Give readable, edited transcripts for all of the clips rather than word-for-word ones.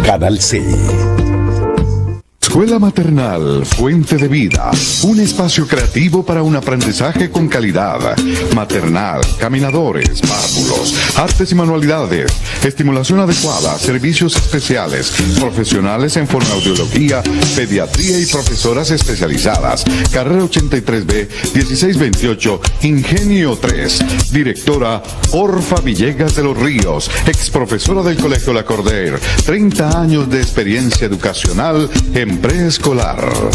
Canal 6. Escuela Maternal Fuente de Vida, un espacio creativo para un aprendizaje con calidad. Maternal, caminadores, párvulos, artes y manualidades, estimulación adecuada, servicios especiales, profesionales en fonoaudiología, pediatría y profesoras especializadas. Carrera 83B, 1628, Ingenio 3. Directora Orfa Villegas de los Ríos, ex profesora del Colegio La Cordaire, 30 años de experiencia educacional en preescolar.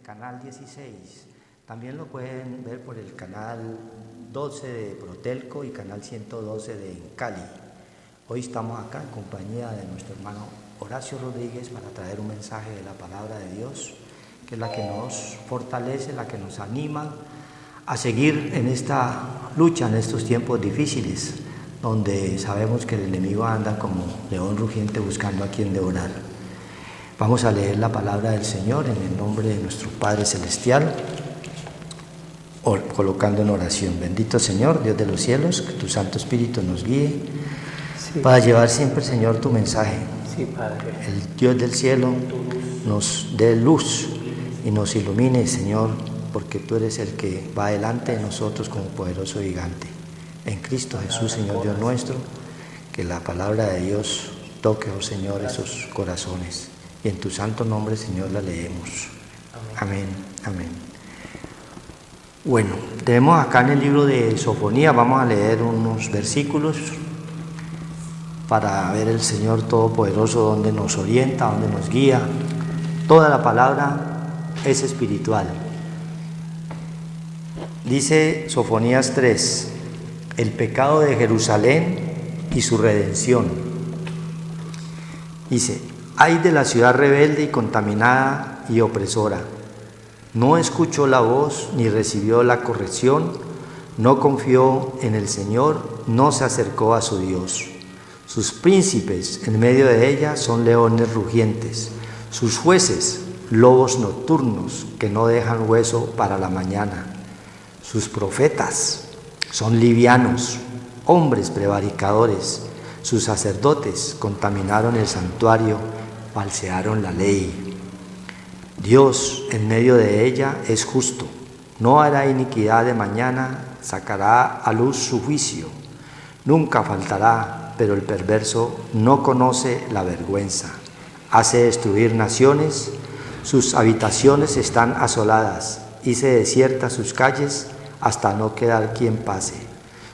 Canal 16, también lo pueden ver por el canal 12 de Protelco y canal 112 de Cali. Hoy estamos acá en compañía de nuestro hermano Horacio Rodríguez para traer un mensaje de la palabra de Dios, que es la que nos fortalece, la que nos anima a seguir en esta lucha, en estos tiempos difíciles, donde sabemos que el enemigo anda como león rugiente buscando a quien devorar. Vamos a leer la palabra del Señor en el nombre de nuestro Padre Celestial, colocando en oración. Bendito Señor, Dios de los cielos, que tu Santo Espíritu nos guíe para llevar siempre, Señor, tu mensaje. Sí, Padre. El Dios del cielo nos dé luz y nos ilumine, Señor, porque tú eres el que va delante de nosotros como poderoso gigante. En Cristo Jesús, Señor Dios nuestro, que la palabra de Dios toque, oh Señor, esos corazones. Y en tu santo nombre, Señor, la leemos. Amén, amén. Bueno, tenemos acá en el libro de Sofonías, vamos a leer unos versículos para ver el Señor Todopoderoso donde nos orienta, donde nos guía. Toda la palabra es espiritual. Dice Sofonías 3, el pecado de Jerusalén y su redención. Dice: ay de la ciudad rebelde y contaminada y opresora. No escuchó la voz ni recibió la corrección, no confió en el Señor, no se acercó a su Dios. Sus príncipes en medio de ella son leones rugientes, sus jueces lobos nocturnos que no dejan hueso para la mañana. Sus profetas son livianos, hombres prevaricadores. Sus sacerdotes contaminaron el santuario, falsearon la ley. Dios en medio de ella es justo, no hará iniquidad de mañana, sacará a luz su juicio. Nunca faltará, pero el perverso no conoce la vergüenza. Hace destruir naciones, sus habitaciones están asoladas, hice desiertas sus calles hasta no quedar quien pase.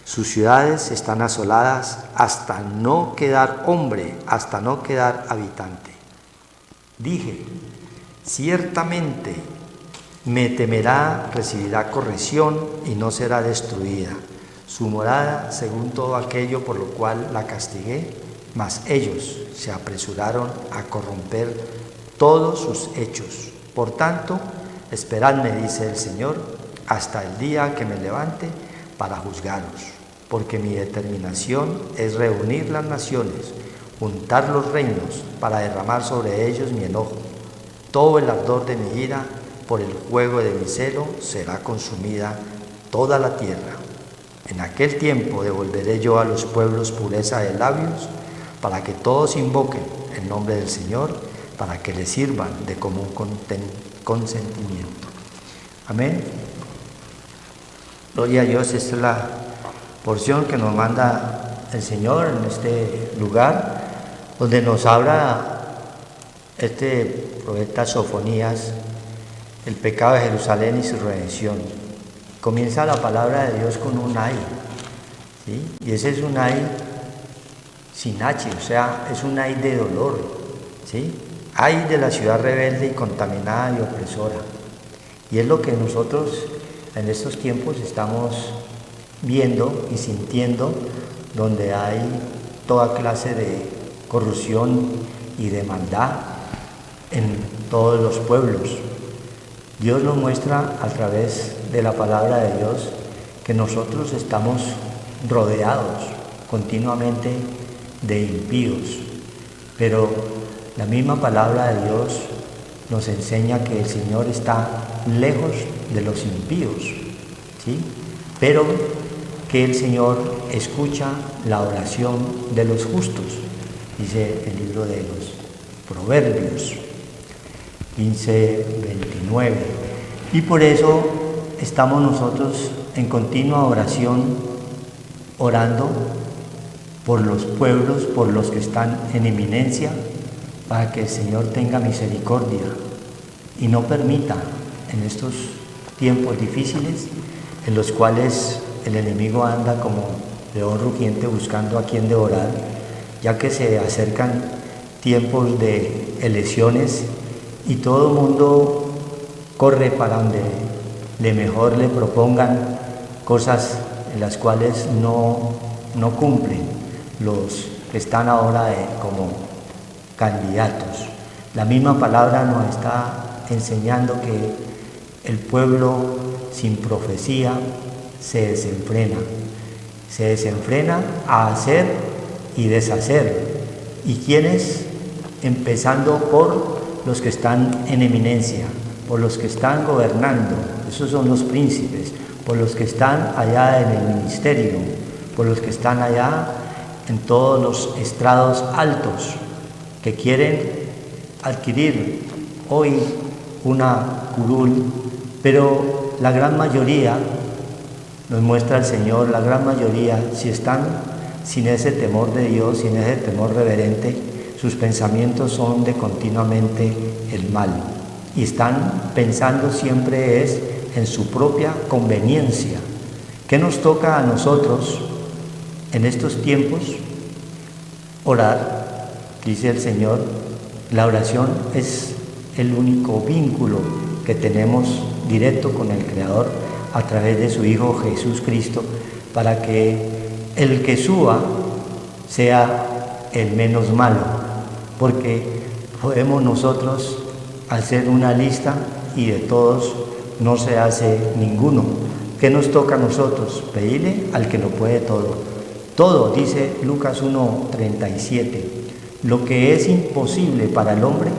Sus ciudades están asoladas hasta no quedar hombre, hasta no quedar habitante. Dije, ciertamente me temerá, recibirá corrección y no será destruida. Su morada según todo aquello por lo cual la castigué, mas ellos se apresuraron a corromper todos sus hechos. Por tanto, esperadme, dice el Señor, hasta el día que me levante para juzgaros, porque mi determinación es reunir las naciones, juntar los reinos para derramar sobre ellos mi enojo. Todo el ardor de mi ira por el fuego de mi celo será consumida toda la tierra. En aquel tiempo devolveré yo a los pueblos pureza de labios, para que todos invoquen el nombre del Señor, para que le sirvan de común consentimiento. Amén. Gloria a Dios. Esta es la porción que nos manda el Señor en este lugar, donde nos habla este profeta Sofonías, el pecado de Jerusalén y su redención. Comienza la palabra de Dios con un ay, ¿sí? Y ese es un ay sin H, o sea, es un ay de dolor, ¿sí? Ay de la ciudad rebelde y contaminada y opresora. Y es lo que nosotros en estos tiempos estamos viendo y sintiendo, donde hay toda clase de corrupción y de maldad, en todos los pueblos. Dios nos muestra a través de la palabra de Dios que nosotros estamos rodeados continuamente de impíos, pero la misma palabra de Dios nos enseña que el Señor está lejos de los impíos, ¿sí? Pero que el Señor escucha la oración de los justos, dice el libro de los Proverbios 15:29. Y por eso estamos nosotros en continua oración, orando por los pueblos, por los que están en eminencia, para que el Señor tenga misericordia y no permita en estos tiempos difíciles en los cuales el enemigo anda como león rugiente buscando a quien devorar, ya que se acercan tiempos de elecciones y todo el mundo corre para donde mejor le propongan cosas en las cuales no cumplen los que están ahora como candidatos. La misma palabra nos está enseñando que el pueblo sin profecía se desenfrena a hacer y deshacer. ¿Y quiénes? Empezando por los que están en eminencia, por los que están gobernando, esos son los príncipes, por los que están allá en el ministerio, por los que están allá en todos los estrados altos, que quieren adquirir hoy una curul, pero la gran mayoría, nos muestra el Señor, la gran mayoría, si están sin ese temor de Dios, sin ese temor reverente, sus pensamientos son de continuamente el mal y están pensando siempre es en su propia conveniencia. ¿Qué nos toca a nosotros en estos tiempos? Orar, dice el Señor. La oración es el único vínculo que tenemos directo con el Creador a través de su Hijo Jesús Cristo, para que el que suba sea el menos malo, porque podemos nosotros hacer una lista y de todos no se hace ninguno. ¿Qué nos toca a nosotros? Pedirle al que lo puede todo. Todo, dice Lucas 1:37, lo que es imposible para el hombre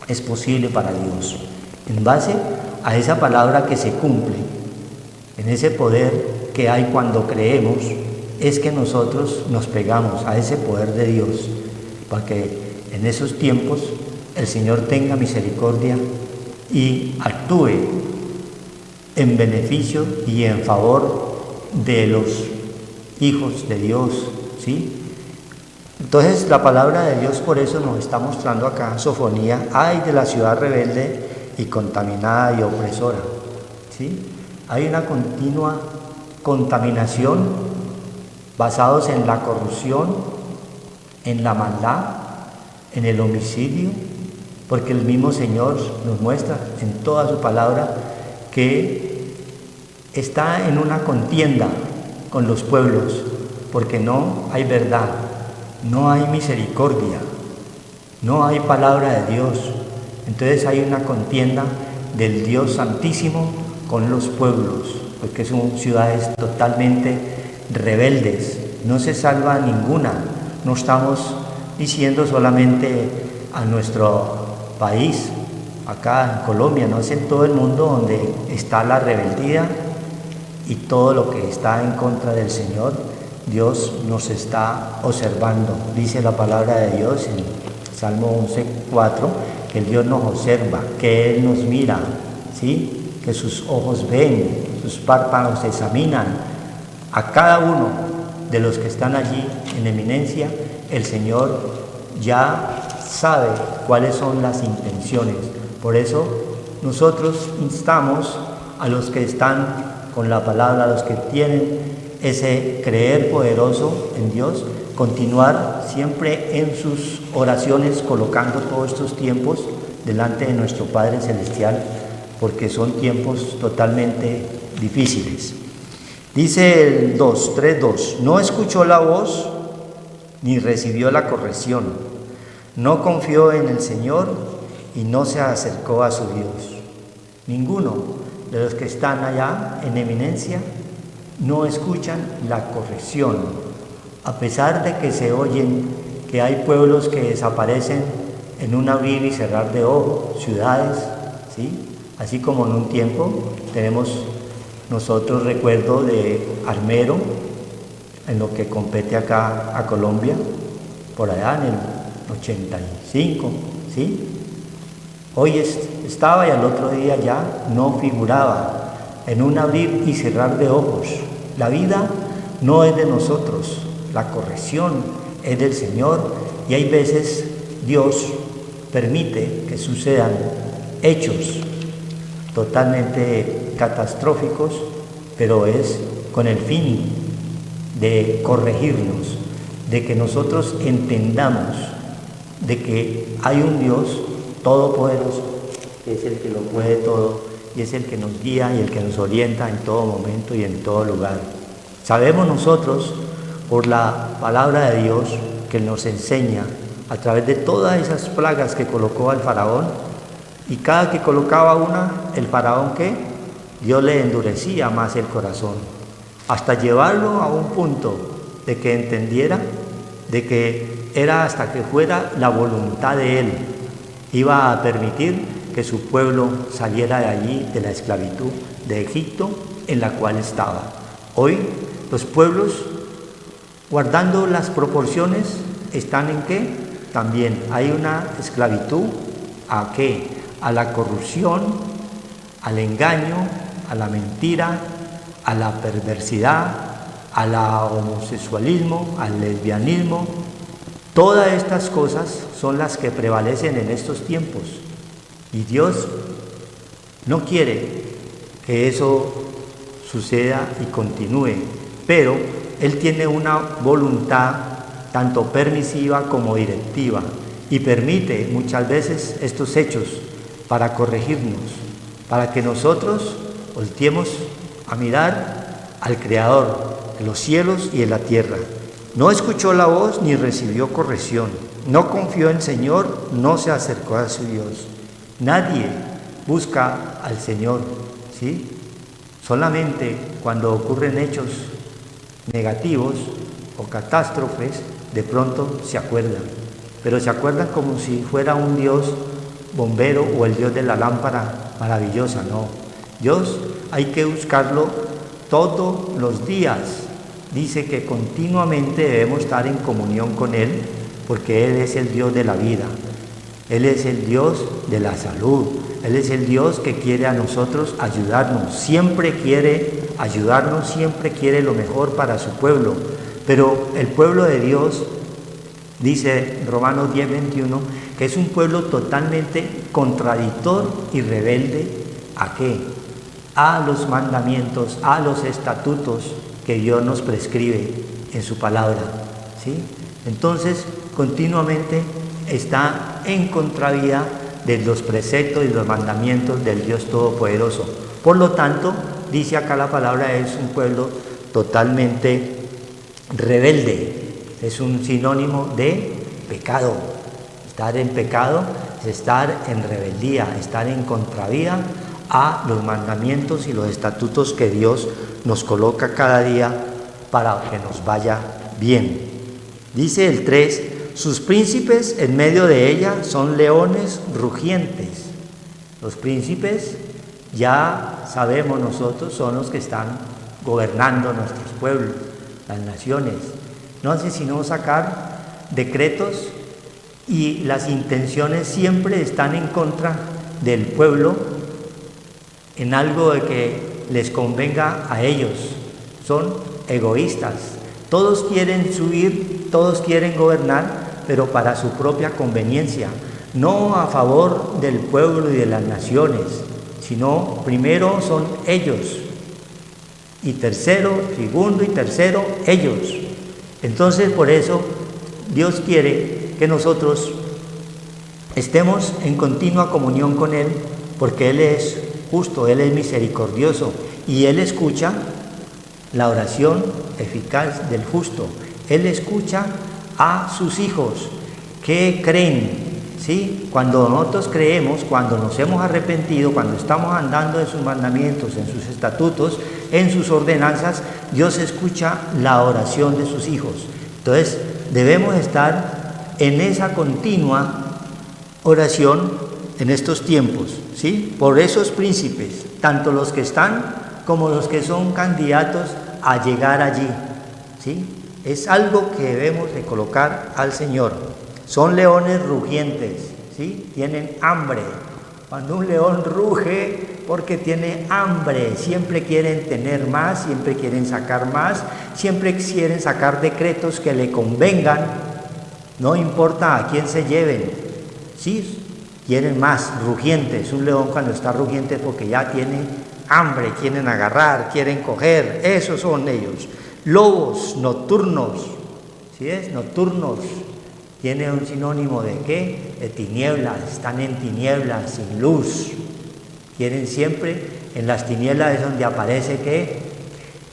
es posible para Dios. En base a esa palabra que se cumple, en ese poder que hay cuando creemos, es que nosotros nos pegamos a ese poder de Dios, para que en esos tiempos el Señor tenga misericordia y actúe en beneficio y en favor de los hijos de Dios, ¿sí? Entonces la palabra de Dios por eso nos está mostrando acá, Sofonía, ay de la ciudad rebelde y contaminada y opresora, ¿sí? Hay una continua contaminación basados en la corrupción, en la maldad, en el homicidio, porque el mismo Señor nos muestra en toda su palabra que está en una contienda con los pueblos, porque no hay verdad, no hay misericordia, no hay palabra de Dios. Entonces hay una contienda del Dios Santísimo con los pueblos, porque son ciudades totalmente rebeldes, no se salva ninguna. No estamos diciendo solamente a nuestro país, acá en Colombia, no es en todo el mundo donde está la rebeldía y todo lo que está en contra del Señor. Dios nos está observando, dice la palabra de Dios en Salmo 11:4, que el Dios nos observa, que Él nos mira, ¿sí? Que sus ojos ven, sus párpados examinan a cada uno de los que están allí en eminencia. El Señor ya sabe cuáles son las intenciones. Por eso nosotros instamos a los que están con la palabra, a los que tienen ese creer poderoso en Dios, continuar siempre en sus oraciones, colocando todos estos tiempos delante de nuestro Padre Celestial, porque son tiempos totalmente difíciles. Dice el 3:2, no escuchó la voz ni recibió la corrección, no confió en el Señor y no se acercó a su Dios. Ninguno de los que están allá en eminencia no escuchan la corrección, a pesar de que se oyen que hay pueblos que desaparecen en un abrir y cerrar de ojos, ciudades, ¿sí? Así como en un tiempo tenemos nosotros recuerdo de Armero, en lo que compete acá a Colombia, por allá en el 85, ¿sí? Hoy estaba y al otro día ya no figuraba, en un abrir y cerrar de ojos. La vida no es de nosotros, la corrección es del Señor, y hay veces Dios permite que sucedan hechos totalmente catastróficos, pero es con el fin de corregirnos, de que nosotros entendamos de que hay un Dios todopoderoso, que es el que lo puede todo y es el que nos guía y el que nos orienta en todo momento y en todo lugar. Sabemos nosotros por la palabra de Dios que nos enseña a través de todas esas plagas que colocó al faraón, y cada que colocaba una, el faraón ¿qué? Dios le endurecía más el corazón, hasta llevarlo a un punto de que entendiera de que era hasta que fuera la voluntad de él, iba a permitir que su pueblo saliera de allí, de la esclavitud de Egipto en la cual estaba. Hoy los pueblos, guardando las proporciones, están en qué? También hay una esclavitud, ¿a qué? A la corrupción, al engaño, a la mentira, a la perversidad, al homosexualismo, al lesbianismo. Todas estas cosas son las que prevalecen en estos tiempos, y Dios no quiere que eso suceda y continúe, pero Él tiene una voluntad tanto permisiva como directiva, y permite muchas veces estos hechos para corregirnos, para que nosotros volteemos a mirar al Creador de los cielos y de la tierra. No escuchó la voz ni recibió corrección, no confió en el Señor, no se acercó a su Dios. Nadie busca al Señor, ¿sí? Solamente cuando ocurren hechos negativos o catástrofes, de pronto se acuerdan, pero se acuerdan como si fuera un Dios bombero o el Dios de la lámpara maravillosa. No, Dios hay que buscarlo todos los días. Dice que continuamente debemos estar en comunión con Él, porque Él es el Dios de la vida, Él es el Dios de la salud, Él es el Dios que quiere a nosotros ayudarnos, siempre quiere ayudarnos, siempre quiere lo mejor para su pueblo. Pero el pueblo de Dios, dice Romanos 10:21, que es un pueblo totalmente contradictor y rebelde. ¿A qué? A los mandamientos, a los estatutos que Dios nos prescribe en su palabra, ¿sí? Entonces, continuamente está en contravía de los preceptos y los mandamientos del Dios Todopoderoso. Por lo tanto, dice acá la palabra, es un pueblo totalmente rebelde, es un sinónimo de pecado. Estar en pecado es estar en rebeldía, estar en contravía a los mandamientos y los estatutos que Dios nos coloca cada día para que nos vaya bien. Dice el 3, sus príncipes en medio de ella son leones rugientes. Los príncipes, ya sabemos nosotros, son los que están gobernando nuestros pueblos, las naciones. No hace sino sacar decretos, y las intenciones siempre están en contra del pueblo, en algo de que les convenga a ellos. Son egoístas, todos quieren subir, todos quieren gobernar, pero para su propia conveniencia, no a favor del pueblo y de las naciones, sino primero son ellos, y tercero, segundo y tercero, ellos. Entonces, por eso Dios quiere que nosotros estemos en continua comunión con Él, porque Él es justo, Él es misericordioso, y Él escucha la oración eficaz del justo. Él escucha a sus hijos que creen, ¿sí? Cuando nosotros creemos, cuando nos hemos arrepentido, cuando estamos andando en sus mandamientos, en sus estatutos, en sus ordenanzas, Dios escucha la oración de sus hijos. Entonces, debemos estar en esa continua oración en estos tiempos, ¿sí? Por esos príncipes, tanto los que están como los que son candidatos a llegar allí, ¿sí? Es algo que debemos de colocar al Señor. Son leones rugientes, ¿sí? Tienen hambre. Cuando un león ruge, porque tiene hambre, siempre quieren tener más, siempre quieren sacar más, siempre quieren sacar decretos que le convengan, no importa a quién se lleven, ¿sí? Quieren más, rugientes. Un león cuando está rugiente es porque ya tiene hambre, quieren agarrar, quieren coger, esos son ellos. Lobos nocturnos, ¿sí es? Nocturnos. Tiene un sinónimo de ¿qué? De tinieblas, están en tinieblas, sin luz. Quieren siempre, en las tinieblas es donde aparece ¿qué?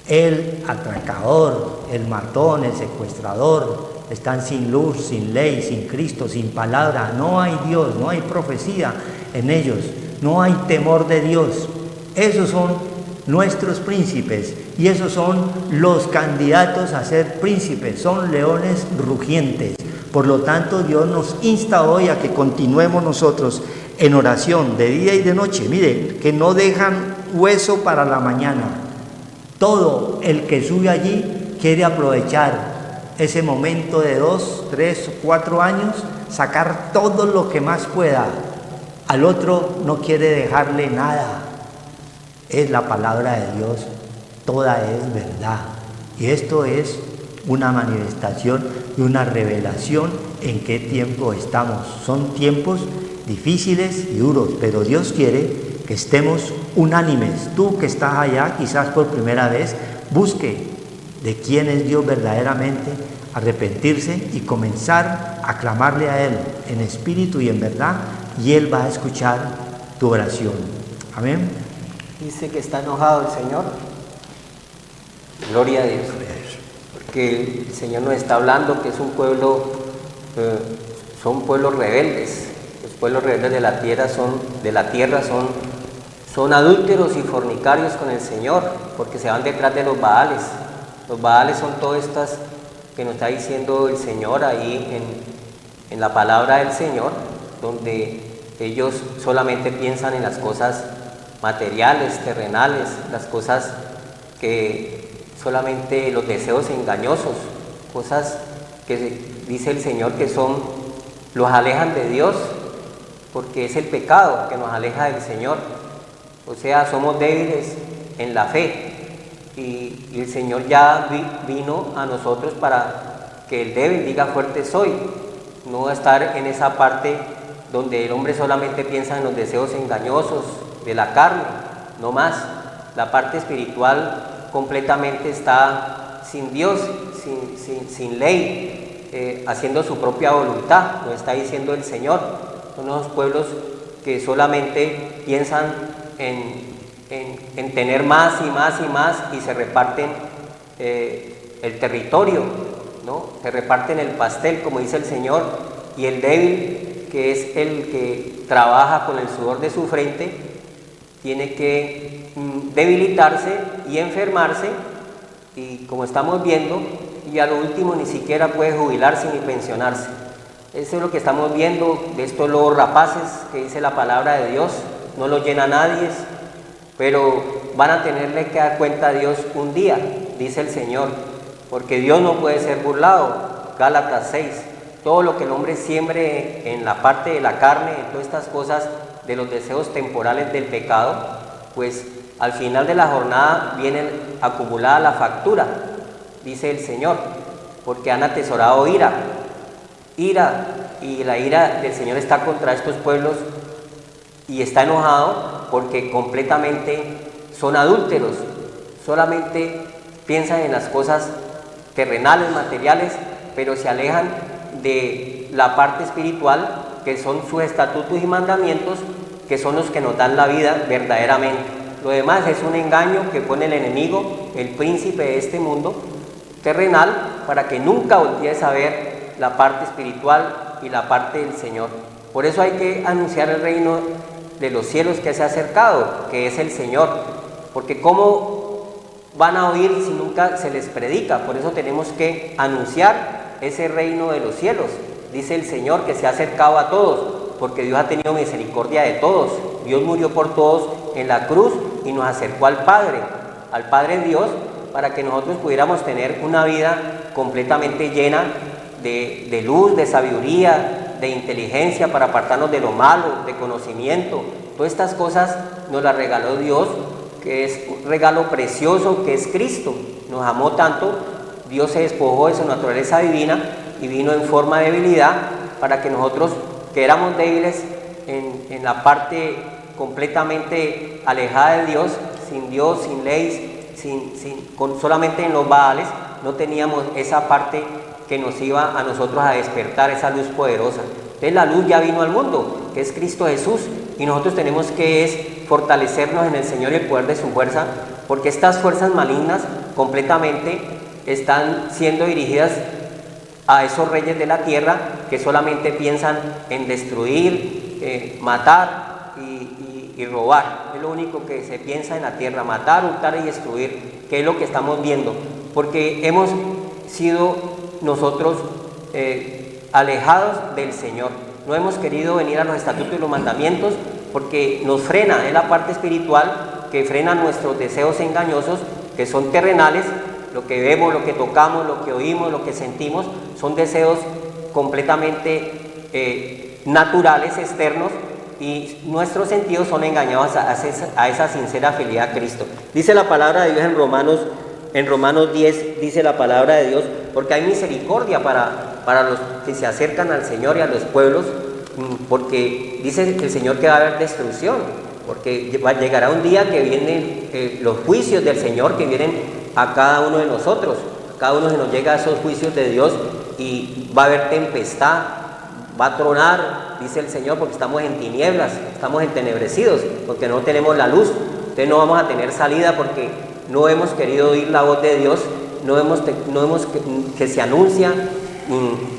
El atracador, el matón, el secuestrador. Están sin luz, sin ley, sin Cristo, sin palabra. No hay Dios, no hay profecía en ellos, no hay temor de Dios. Esos son nuestros príncipes y esos son los candidatos a ser príncipes, son leones rugientes. Por lo tanto, Dios nos insta hoy a que continuemos nosotros en oración de día y de noche. Mire, que no dejan hueso para la mañana. Todo el que sube allí quiere aprovechar ese momento de 2, 3, 4 años, sacar todo lo que más pueda. Al otro no quiere dejarle nada. Es la palabra de Dios, toda es verdad. Y esto es una manifestación y una revelación en qué tiempo estamos. Son tiempos difíciles y duros, pero Dios quiere que estemos unánimes. Tú que estás allá, quizás por primera vez, busque de quién es Dios verdaderamente, arrepentirse y comenzar a clamarle a Él en espíritu y en verdad, y Él va a escuchar tu oración. Amén. Dice que está enojado el Señor. Gloria a Dios. Porque el Señor nos está hablando que es un pueblo, son pueblos rebeldes. Los pueblos rebeldes de la tierra son adúlteros y fornicarios con el Señor, porque se van detrás de los Baales. Los Baales son todas estas que nos está diciendo el Señor ahí en la palabra del Señor, donde ellos solamente piensan en las cosas materiales, terrenales, las cosas que solamente los deseos engañosos, cosas que dice el Señor que los alejan de Dios, porque es el pecado que nos aleja del Señor. O sea, somos débiles en la fe y el Señor ya vino a nosotros para que el débil diga fuerte soy, no estar en esa parte donde el hombre solamente piensa en los deseos engañosos de la carne, no más. La parte espiritual completamente está sin Dios, sin ley, haciendo su propia voluntad, nos está diciendo el Señor. Son unos pueblos que solamente piensan en tener más y más y más, y se reparten el territorio, ¿no? Se reparten el pastel, como dice el Señor, y el débil, que es el que trabaja con el sudor de su frente, tiene que debilitarse y enfermarse, y como estamos viendo, y a lo último ni siquiera puede jubilarse ni pensionarse. Eso es lo que estamos viendo de estos lobos rapaces que dice la palabra de Dios. No lo llena nadie, pero van a tenerle que dar cuenta a Dios un día, dice el Señor, porque Dios no puede ser burlado. Gálatas 6. Todo lo que el hombre siembre en la parte de la carne, en todas estas cosas de los deseos temporales del pecado, pues al final de la jornada viene acumulada la factura, dice el Señor, porque han atesorado ira, y la ira del Señor está contra estos pueblos, y está enojado porque completamente son adúlteros, solamente piensan en las cosas terrenales, materiales, pero se alejan de la parte espiritual, que son sus estatutos y mandamientos, que son los que nos dan la vida verdaderamente. Lo demás es un engaño que pone el enemigo, el príncipe de este mundo terrenal, para que nunca voltees a ver la parte espiritual y la parte del Señor. Por eso hay que anunciar el reino de los cielos que se ha acercado, que es el Señor. Porque ¿cómo van a oír si nunca se les predica? Por eso tenemos que anunciar ese reino de los cielos. Dice el Señor que se ha acercado a todos, porque Dios ha tenido misericordia de todos. Dios murió por todos en la cruz y nos acercó al Padre Dios, para que nosotros pudiéramos tener una vida completamente llena de luz, de sabiduría, de inteligencia, para apartarnos de lo malo, de conocimiento. Todas estas cosas nos las regaló Dios, que es un regalo precioso, que es Cristo. Nos amó tanto, Dios se despojó de su naturaleza divina y vino en forma de debilidad, para que nosotros, que éramos débiles en la parte completamente alejada de Dios, sin leyes, solamente en los Baales, no teníamos esa parte que nos iba a nosotros a despertar esa luz poderosa. Entonces la luz ya vino al mundo, que es Cristo Jesús, y nosotros tenemos que fortalecernos en el Señor y el poder de su fuerza, porque estas fuerzas malignas completamente están siendo dirigidas a esos reyes de la tierra que solamente piensan en destruir, matar y robar. Es lo único que se piensa en la tierra: matar, hurtar y destruir, que es lo que estamos viendo, porque hemos sido nosotros alejados del Señor. No hemos querido venir a los estatutos y los mandamientos, porque nos frena, es la parte espiritual que frena nuestros deseos engañosos, que son terrenales. Lo que vemos, lo que tocamos, lo que oímos, lo que sentimos, son deseos completamente naturales, externos, y nuestros sentidos son engañados a esa sincera fidelidad a Cristo. Dice la palabra de Dios en Romanos 10, dice la palabra de Dios, porque hay misericordia para los que se acercan al Señor y a los pueblos, porque dice el Señor que va a haber destrucción, porque llegará un día que vienen los juicios del Señor, que vienen a cada uno de nosotros. Cada uno se nos llega a esos juicios de Dios, y va a haber tempestad, va a tronar, dice el Señor, porque estamos en tinieblas, estamos entenebrecidos, porque no tenemos la luz. Entonces no vamos a tener salida, porque no hemos querido oír la voz de Dios, no hemos que se anuncia,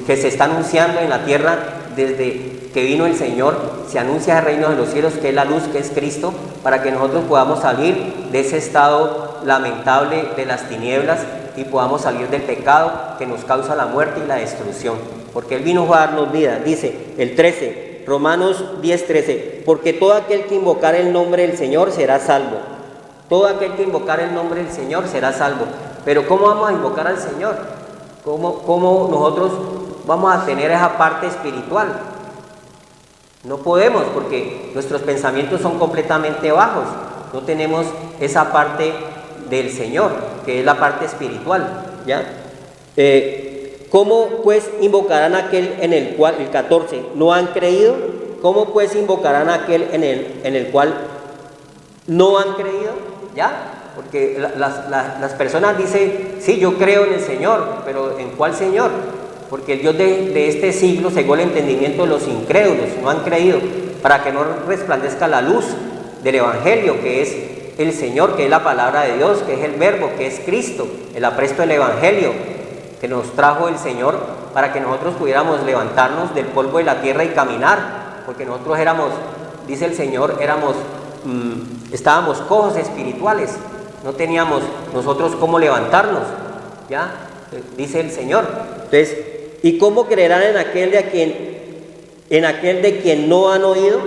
que se está anunciando en la tierra desde que vino el Señor. Se anuncia el reino de los cielos, que es la luz, que es Cristo, para que nosotros podamos salir de ese estado lamentable de las tinieblas y podamos salir del pecado que nos causa la muerte y la destrucción, porque Él vino a darnos vida. Dice el 13, Romanos 10:13, porque todo aquel que invocar el nombre del Señor será salvo. Todo aquel que invocar el nombre del Señor será salvo. Pero ¿cómo vamos a invocar al Señor? ¿Cómo nosotros vamos a tener esa parte espiritual? No podemos, porque nuestros pensamientos son completamente bajos. No tenemos esa parte del Señor, que es la parte espiritual, ¿ya? ¿Cómo pues invocarán a aquel en el cual, el 14, no han creído? ¿Cómo pues invocarán a aquel en el cual no han creído? ¿Ya? Porque las personas dicen, sí, yo creo en el Señor, pero ¿en cuál Señor? Porque el Dios de este siglo cegó el entendimiento de los incrédulos, no han creído, para que no resplandezca la luz del Evangelio, que es el Señor, que es la palabra de Dios, que es el Verbo, que es Cristo, el apresto del Evangelio que nos trajo el Señor, para que nosotros pudiéramos levantarnos del polvo de la tierra y caminar, porque nosotros éramos, dice el Señor, estábamos cojos espirituales, no teníamos nosotros cómo levantarnos, ¿ya? Dice el Señor. Entonces, ¿y cómo creerán en aquel de quien no han oído?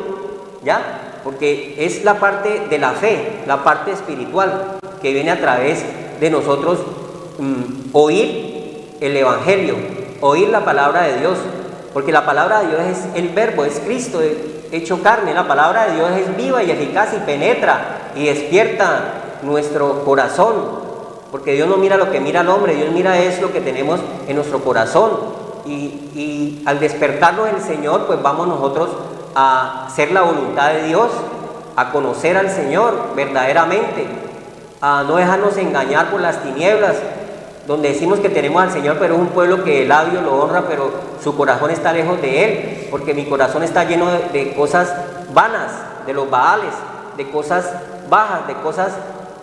¿Ya? Porque es la parte de la fe, la parte espiritual, que viene a través de nosotros oír el Evangelio, oír la palabra de Dios, porque la palabra de Dios es el Verbo, es Cristo hecho carne. La palabra de Dios es viva y eficaz y penetra y despierta nuestro corazón, porque Dios no mira lo que mira el hombre, Dios mira es lo que tenemos en nuestro corazón, y al despertarnos el Señor, pues vamos nosotros a hacer la voluntad de Dios, a conocer al Señor verdaderamente, a no dejarnos engañar por las tinieblas, donde decimos que tenemos al Señor, pero es un pueblo que el labio lo honra, pero su corazón está lejos de Él, porque mi corazón está lleno de cosas vanas, de los Baales, de cosas bajas, de cosas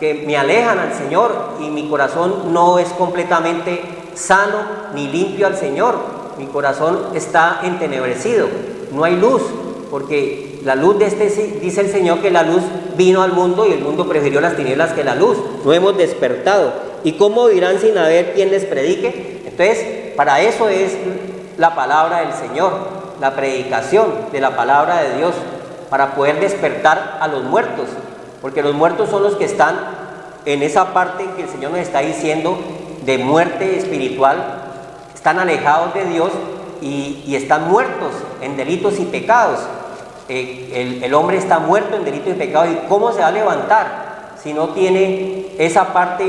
que me alejan al Señor, y mi corazón no es completamente sano ni limpio al Señor. Mi corazón está entenebrecido. no hay luz, porque la luz dice el Señor que la luz vino al mundo y el mundo prefirió las tinieblas que la luz. No hemos despertado. ¿Y cómo vivirán sin haber quien les predique? Entonces, para eso es la palabra del Señor, la predicación de la palabra de Dios, para poder despertar a los muertos, porque los muertos son los que están en esa parte que el Señor nos está diciendo de muerte espiritual, están alejados de Dios y están muertos en delitos y pecados. El hombre está muerto en delitos y pecados, ¿y cómo se va a levantar si no tiene esa parte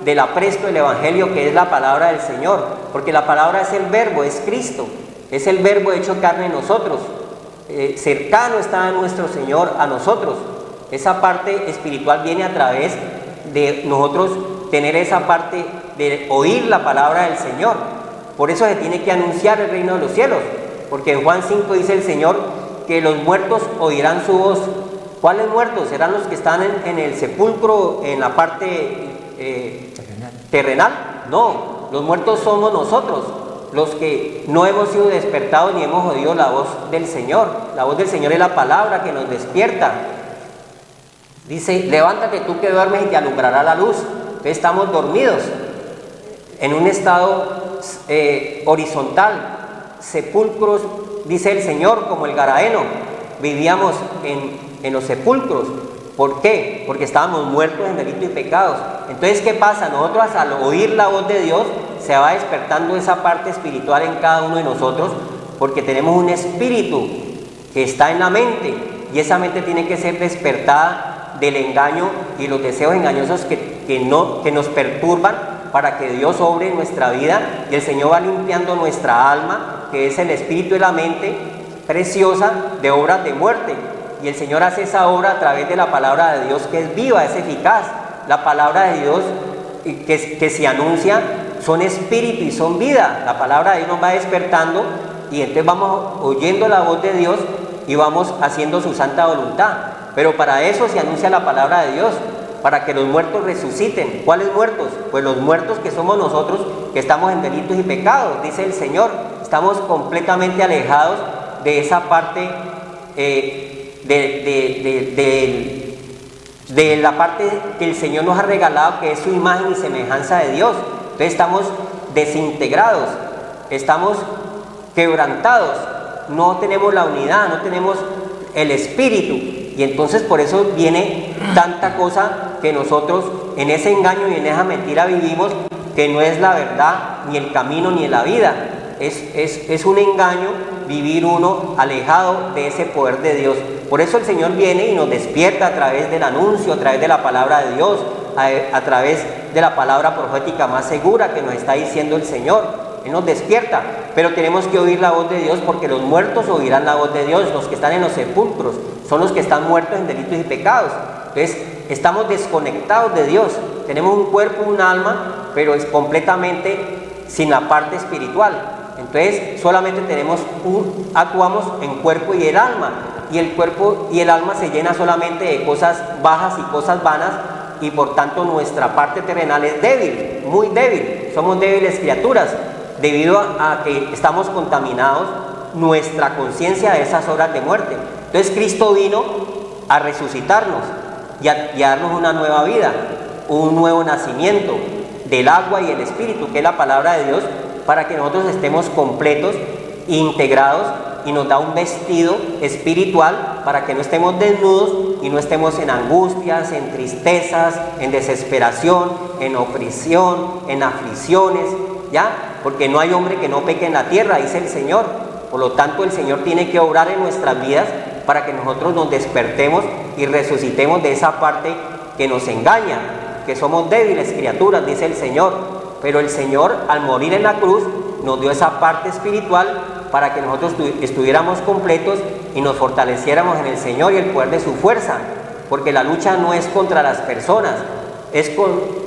del apresto del Evangelio que es la palabra del Señor? Porque la palabra es el verbo, es Cristo, es el verbo hecho carne en nosotros. Cercano está nuestro Señor a nosotros. Esa parte espiritual viene a través de nosotros tener esa parte de oír la palabra del Señor. Por eso se tiene que anunciar el reino de los cielos, porque en Juan 5 dice el Señor que los muertos oirán su voz. ¿Cuáles muertos? ¿Serán los que están en el sepulcro, en la parte terrenal? No, los muertos somos nosotros, los que no hemos sido despertados ni hemos oído la voz del Señor. La voz del Señor es la palabra que nos despierta. Dice, levántate tú que duermes y te alumbrará la luz. Entonces estamos dormidos en un estado horizontal, sepulcros, dice el Señor, como el Gadareno. Vivíamos en los sepulcros. ¿Por qué? Porque estábamos muertos en delitos y pecados. Entonces, ¿qué pasa? Nosotros, al oír la voz de Dios, se va despertando esa parte espiritual en cada uno de nosotros, porque tenemos un espíritu que está en la mente, y esa mente tiene que ser despertada del engaño y los deseos engañosos que nos perturban, para que Dios obre en nuestra vida, y el Señor va limpiando nuestra alma, que es el espíritu y la mente preciosa, de obras de muerte. Y el Señor hace esa obra a través de la palabra de Dios, que es viva, es eficaz. La palabra de Dios que se anuncia son espíritu y son vida. La palabra de Dios nos va despertando, y entonces vamos oyendo la voz de Dios y vamos haciendo su santa voluntad. Pero para eso se anuncia la palabra de Dios, para que los muertos resuciten. ¿Cuáles muertos? Pues los muertos que somos nosotros, que estamos en delitos y pecados, dice el Señor. Estamos completamente alejados de esa parte de la parte que el Señor nos ha regalado, que es su imagen y semejanza de Dios. Entonces estamos desintegrados, estamos quebrantados, no tenemos la unidad, no tenemos el espíritu. Y entonces por eso viene tanta cosa que nosotros en ese engaño y en esa mentira vivimos, que no es la verdad, ni el camino, ni la vida. Es un engaño vivir uno alejado de ese poder de Dios. Por eso el Señor viene y nos despierta a través del anuncio, a través de la palabra de Dios, a través de la palabra profética más segura que nos está diciendo el Señor. Él nos despierta, pero tenemos que oír la voz de Dios, porque los muertos oirán la voz de Dios. Los que están en los sepulcros son los que están muertos en delitos y pecados. Entonces estamos desconectados de Dios. Tenemos un cuerpo, un alma, pero es completamente sin la parte espiritual. Entonces solamente actuamos en cuerpo y el alma, y el cuerpo y el alma se llena solamente de cosas bajas y cosas vanas, y por tanto nuestra parte terrenal es débil, muy débil. Somos débiles criaturas, debido a que estamos contaminados nuestra conciencia de esas horas de muerte. Entonces Cristo vino a resucitarnos y a darnos una nueva vida, un nuevo nacimiento del agua y el espíritu, que es la palabra de Dios, para que nosotros estemos completos, integrados, y nos da un vestido espiritual para que no estemos desnudos y no estemos en angustias, en tristezas, en desesperación, en opresión, en aflicciones, ¿ya? Porque no hay hombre que no peque en la tierra, dice el Señor. Por lo tanto, el Señor tiene que obrar en nuestras vidas para que nosotros nos despertemos y resucitemos de esa parte que nos engaña, que somos débiles criaturas, dice el Señor. Pero el Señor, al morir en la cruz, nos dio esa parte espiritual para que nosotros estuviéramos completos y nos fortaleciéramos en el Señor y el poder de su fuerza. Porque la lucha no es contra las personas,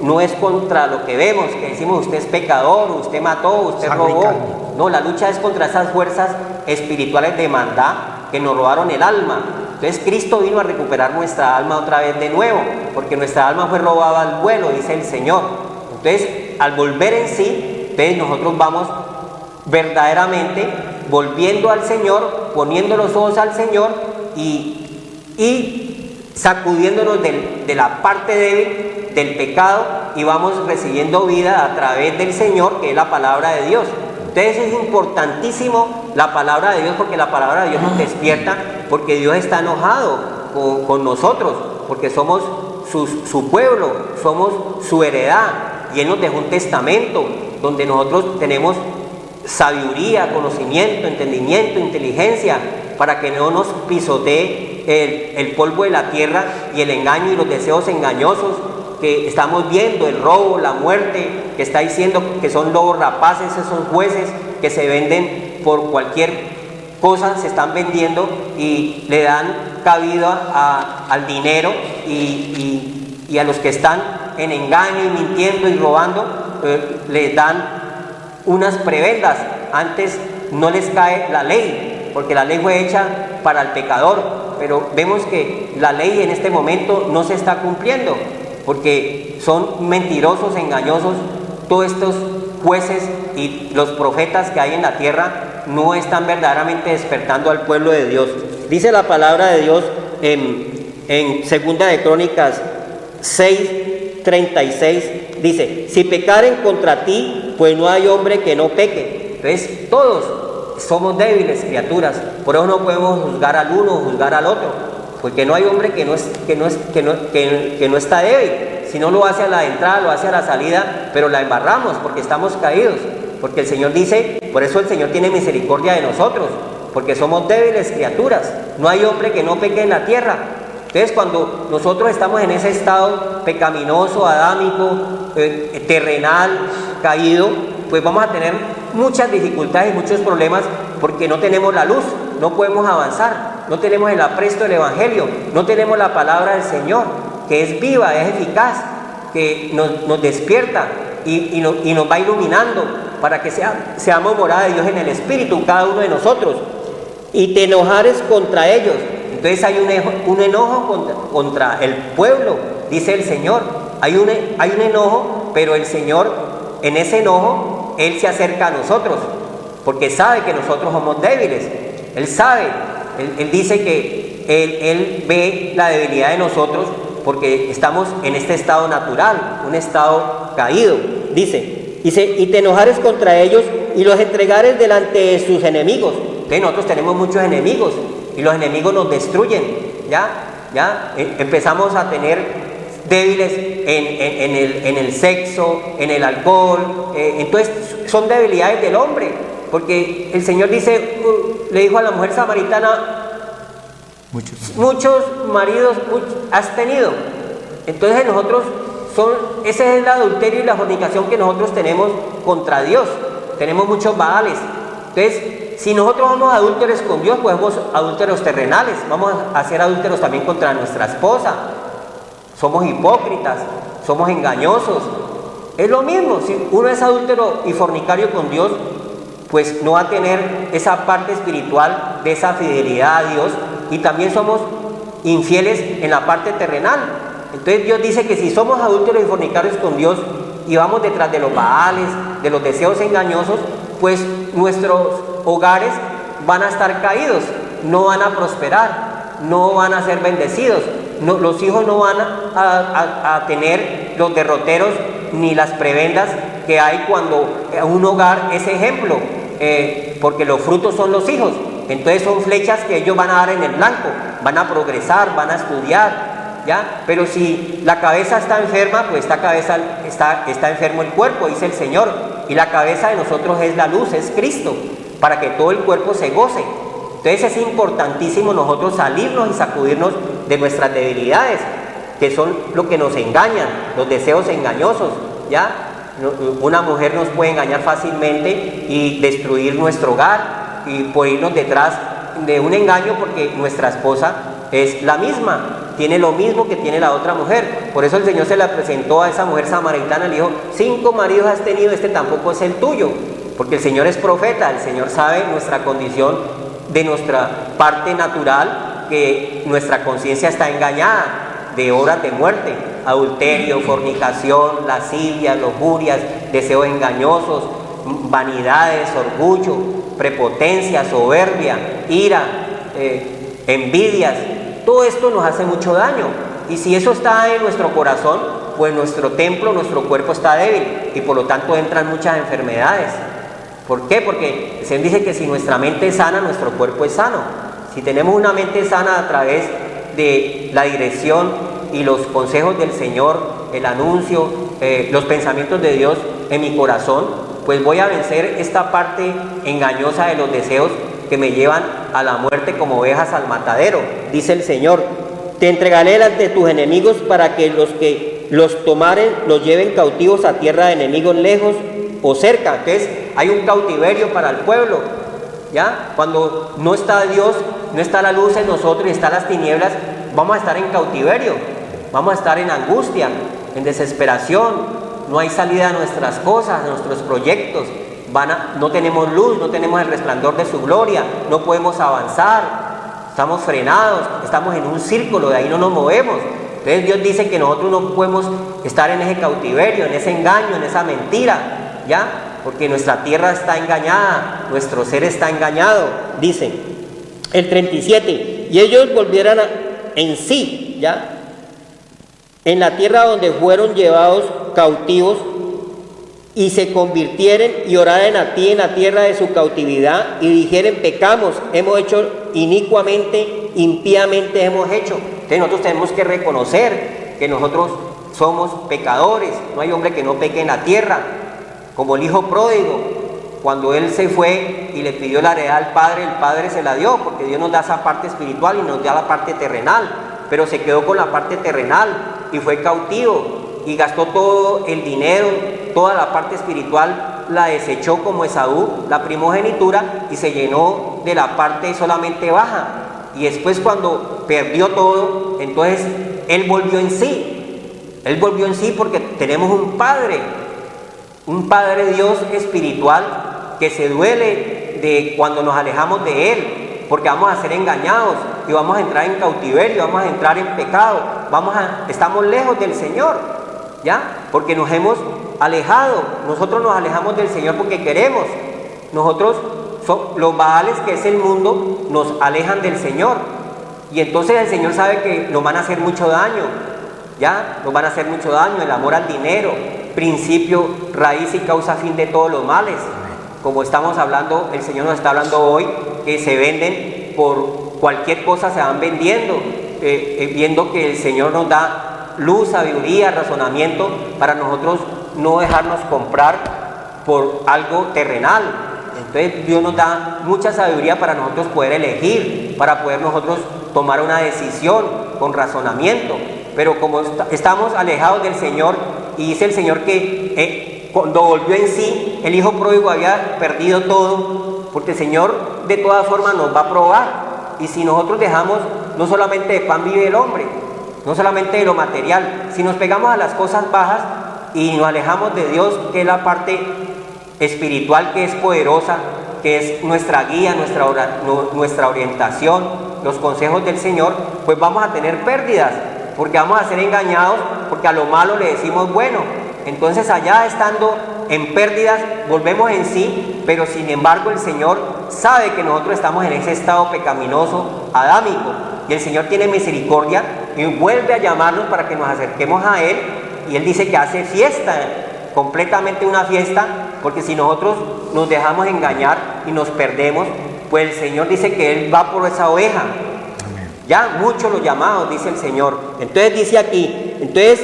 no es contra lo que vemos, que decimos usted es pecador, usted mató, usted robó. No, la lucha es contra esas fuerzas espirituales de maldad que nos robaron el alma. Entonces Cristo vino a recuperar nuestra alma otra vez de nuevo, porque nuestra alma fue robada al vuelo, dice el Señor. Entonces, al volver en sí, entonces nosotros vamos verdaderamente volviendo al Señor, poniendo los ojos al Señor y sacudiéndonos de la parte débil del pecado, y vamos recibiendo vida a través del Señor, que es la palabra de Dios. Entonces es importantísimo la palabra de Dios, porque la palabra de Dios nos despierta, porque Dios está enojado con nosotros, porque somos su pueblo, somos su heredad, y Él nos dejó un testamento donde nosotros tenemos sabiduría, conocimiento, entendimiento, inteligencia, para que no nos pisotee el polvo de la tierra y el engaño y los deseos engañosos que estamos viendo, el robo, la muerte, que está diciendo que son lobos rapaces, esos jueces que se venden por cualquier cosa, se están vendiendo y le dan cabida al dinero y a los que están en engaño y mintiendo y robando, les dan unas prebendas. Antes no les cae la ley, porque la ley fue hecha para el pecador, pero vemos que la ley en este momento no se está cumpliendo, porque son mentirosos, engañosos. Todos estos jueces y los profetas que hay en la tierra no están verdaderamente despertando al pueblo de Dios. Dice la palabra de Dios en Segunda de Crónicas 6:36, dice: si pecaren contra ti, pues no hay hombre que no peque. Entonces todos somos débiles criaturas, por eso no podemos juzgar al uno o juzgar al otro, porque no hay hombre que no está débil. Si no lo hace a la entrada, lo hace a la salida, pero la embarramos porque estamos caídos. Porque el Señor dice, por eso el Señor tiene misericordia de nosotros, porque somos débiles criaturas. No hay hombre que no peque en la tierra. Entonces, cuando nosotros estamos en ese estado pecaminoso, adámico, terrenal, caído, pues vamos a tener muchas dificultades y muchos problemas, porque no tenemos la luz, no podemos avanzar, no tenemos el apresto del Evangelio, no tenemos la palabra del Señor, que es viva, es eficaz, que nos despierta y nos va iluminando para que seamos morada de Dios en el Espíritu, cada uno de nosotros. Y te enojares contra ellos. Entonces hay un enojo contra el pueblo, dice el Señor. Hay un enojo, pero el Señor, en ese enojo, Él se acerca a nosotros, porque sabe que nosotros somos débiles. Él sabe, Él dice que Él ve la debilidad de nosotros, porque estamos en este estado natural, un estado caído. Dice, y te enojares contra ellos y los entregares delante de sus enemigos. Entonces nosotros tenemos muchos enemigos y los enemigos nos destruyen, ¿ya? Empezamos a tener débiles en el sexo, en el alcohol, entonces son debilidades del hombre, porque el Señor dice, le dijo a la mujer samaritana, muchos maridos has tenido. Entonces nosotros ese es el adulterio y la fornicación que nosotros tenemos contra Dios. Tenemos muchos baales. Entonces, si nosotros somos adúlteros con Dios, pues somos adúlteros terrenales. Vamos a ser adúlteros también contra nuestra esposa. Somos hipócritas, somos engañosos. Es lo mismo, si uno es adúltero y fornicario con Dios, pues no va a tener esa parte espiritual de esa fidelidad a Dios, y también somos infieles en la parte terrenal. Entonces Dios dice que si somos adúlteros y fornicarios con Dios y vamos detrás de los baales, de los deseos engañosos, pues nuestros hogares van a estar caídos, no van a prosperar, no van a ser bendecidos, los hijos no van a tener los derroteros ni las prebendas que hay cuando un hogar es ejemplo, porque los frutos son los hijos. Entonces son flechas que ellos van a dar en el blanco, van a progresar, van a estudiar, ¿ya? Pero si la cabeza está enferma, pues está enfermo el cuerpo, dice el Señor, y la cabeza de nosotros es la luz, es Cristo, para que todo el cuerpo se goce. Entonces es importantísimo nosotros salirnos y sacudirnos de nuestras debilidades, que son lo que nos engañan, los deseos engañosos, ¿ya? Una mujer nos puede engañar fácilmente y destruir nuestro hogar, y por irnos detrás de un engaño, porque nuestra esposa es la misma, tiene lo mismo que tiene la otra mujer. Por eso el Señor se la presentó a esa mujer samaritana, le dijo, 5 maridos has tenido, este tampoco es el tuyo, porque el Señor es profeta, el Señor sabe nuestra condición de nuestra parte natural, que nuestra conciencia está engañada de horas de muerte, adulterio, fornicación, lascivia, lujurias, deseos engañosos, vanidades, orgullo. prepotencia, soberbia, ira, envidias. Todo esto nos hace mucho daño. Y si eso está en nuestro corazón, pues nuestro templo, nuestro cuerpo está débil y por lo tanto entran muchas enfermedades. ¿Por qué? Porque el Señor dice que si nuestra mente es sana, nuestro cuerpo es sano. Si tenemos una mente sana a través de la dirección y los consejos del Señor, el anuncio, los pensamientos de Dios en mi corazón, pues voy a vencer esta parte engañosa de los deseos que me llevan a la muerte como ovejas al matadero. Dice el Señor: te entregaré ante tus enemigos para que los tomaren los lleven cautivos a tierra de enemigos lejos o cerca. Entonces hay un cautiverio para el pueblo, ¿ya? Cuando no está Dios, no está la luz en nosotros y están las tinieblas, vamos a estar en cautiverio, vamos a estar en angustia, en desesperación, no hay salida a nuestras cosas, a nuestros proyectos, no tenemos luz, no tenemos el resplandor de su gloria, no podemos avanzar, estamos frenados, estamos en un círculo, de ahí no nos movemos. Entonces Dios dice que nosotros no podemos estar en ese cautiverio, en ese engaño, en esa mentira, ¿ya? Porque nuestra tierra está engañada, nuestro ser está engañado. Dice el 37, y ellos volvieran en sí, ¿ya? En la tierra donde fueron llevados cautivos, y se convirtieren y oraren a ti en la tierra de su cautividad, y dijeren: pecamos, hemos hecho inicuamente, impíamente hemos hecho. Entonces nosotros tenemos que reconocer que nosotros somos pecadores, no hay hombre que no peque en la tierra. Como el hijo pródigo, cuando él se fue y le pidió la heredad al padre, el padre se la dio, porque Dios nos da esa parte espiritual y nos da la parte terrenal, pero se quedó con la parte terrenal y fue cautivo y gastó todo el dinero, toda la parte espiritual la desechó como Esaú, la primogenitura, y se llenó de la parte solamente baja. Y después, cuando perdió todo, entonces él volvió en sí. Él volvió en sí porque tenemos un Padre Dios espiritual que se duele de cuando nos alejamos de Él, porque vamos a ser engañados y vamos a entrar en cautiverio, vamos a entrar en pecado, estamos lejos del Señor, ¿ya? Porque nos hemos alejado. Nosotros nos alejamos del Señor porque queremos. Nosotros, los Baales, que es el mundo, nos alejan del Señor, y entonces el Señor sabe que nos van a hacer mucho daño, ¿ya? Nos van a hacer mucho daño. El amor al dinero, principio, raíz y causa fin de todos los males. Como estamos hablando, el Señor nos está hablando hoy, que se venden por cualquier cosa, se van vendiendo, viendo que el Señor nos da luz, sabiduría, razonamiento, para nosotros no dejarnos comprar por algo terrenal. Entonces Dios nos da mucha sabiduría para nosotros poder elegir, para poder nosotros tomar una decisión con razonamiento. Pero como estamos alejados del Señor, y dice el Señor que cuando volvió en sí, el hijo pródigo había perdido todo, porque el Señor de todas formas nos va a probar. Y si nosotros dejamos, no solamente de pan vive el hombre, no solamente de lo material, si nos pegamos a las cosas bajas y nos alejamos de Dios, que es la parte espiritual, que es poderosa, que es nuestra guía, nuestra orientación, los consejos del Señor, pues vamos a tener pérdidas, porque vamos a ser engañados, porque a lo malo le decimos bueno. Entonces allá, estando en pérdidas, volvemos en sí, pero sin embargo el Señor sabe que nosotros estamos en ese estado pecaminoso, adámico, y el Señor tiene misericordia y vuelve a llamarnos para que nos acerquemos a Él, y Él dice que hace fiesta, completamente una fiesta, porque si nosotros nos dejamos engañar y nos perdemos, pues el Señor dice que Él va por esa oveja. Ya muchos los llamados, dice el Señor. Entonces dice aquí, entonces